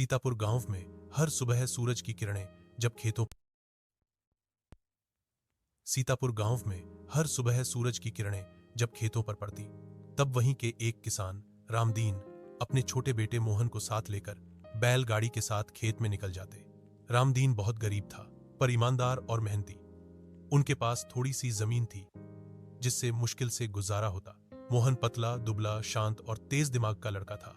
सीतापुर गांव में हर सुबह सूरज की किरणें जब खेतों सीतापुर गांव में हर सुबह सूरज की किरणें जब खेतों पर पड़ती, तब वहीं के एक किसान रामदीन अपने छोटे बेटे मोहन को साथ लेकर बैलगाड़ी के साथ खेत में निकल जाते। रामदीन बहुत गरीब था, पर ईमानदार और मेहनती। उनके पास थोड़ी सी जमीन थी, जिससे मुश्किल से गुजारा होता। मोहन पतला, दुबला, शांत और तेज दिमाग का लड़का था।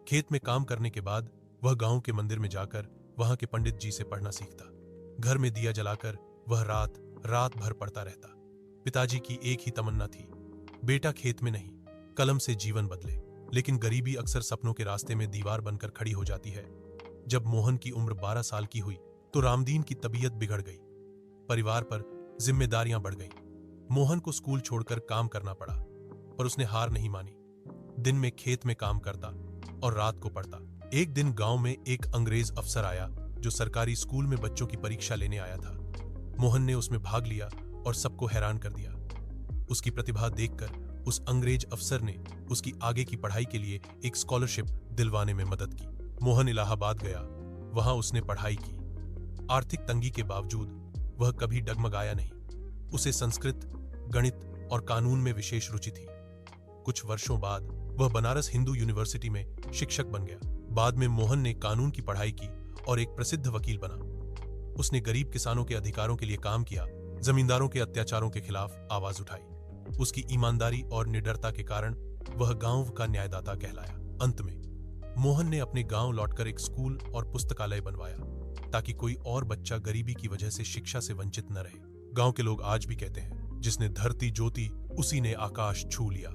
खेत में काम करने के बाद वह गांव के मंदिर में जाकर वहां के पंडित जी से पढ़ना सीखता। घर में दिया जलाकर वह रात भर पढ़ता रहता। पिताजी की एक ही तमन्ना थी, बेटा खेत में नहीं, कलम से जीवन बदले। लेकिन गरीबी अक्सर सपनों के रास्ते में दीवार बनकर खड़ी हो जाती है। जब मोहन की उम्र 12 साल की हुई तो रामदीन की तबीयत बिगड़ गई। परिवार पर जिम्मेदारियां बढ़ गईं। मोहन को स्कूल छोड़कर काम करना पड़ा, पर उसने हार नहीं मानी। दिन में खेत में काम करता और रात को पढ़ता। एक दिन गांव में एक अंग्रेज अफसर आया जो सरकारी स्कूल में बच्चों की परीक्षा लेने आया था। मोहन ने उसमें भाग लिया और सबको हैरान कर दिया। उसकी प्रतिभा देखकर उस अंग्रेज अफसर ने उसकी आगे की पढ़ाई के लिए एक स्कॉलरशिप दिलवाने में मदद की। मोहन इलाहाबाद गया, वहां उसने पढ़ाई की। आर्थिक तंगी के बावजूद वह कभी डगमगाया नहीं। उसे संस्कृत, गणित और कानून में विशेष रुचि थी। कुछ वर्षों बाद वह बनारस हिंदू यूनिवर्सिटी में शिक्षक बन गया। बाद में मोहन ने कानून की पढ़ाई की और एक प्रसिद्ध वकील बना। उसने गरीब किसानों के अधिकारों के लिए काम किया, जमींदारों के अत्याचारों के खिलाफ आवाज उठाई। उसकी ईमानदारी और निडरता के कारण वह गांव का न्यायदाता कहलाया। अंत में मोहन ने अपने गांव लौटकर एक स्कूल और पुस्तकालय बनवाया, ताकि कोई और बच्चा गरीबी की वजह से शिक्षा से वंचित न रहे। गांव के लोग आज भी कहते हैं, जिसने धरती जोती उसी ने आकाश छू लिया।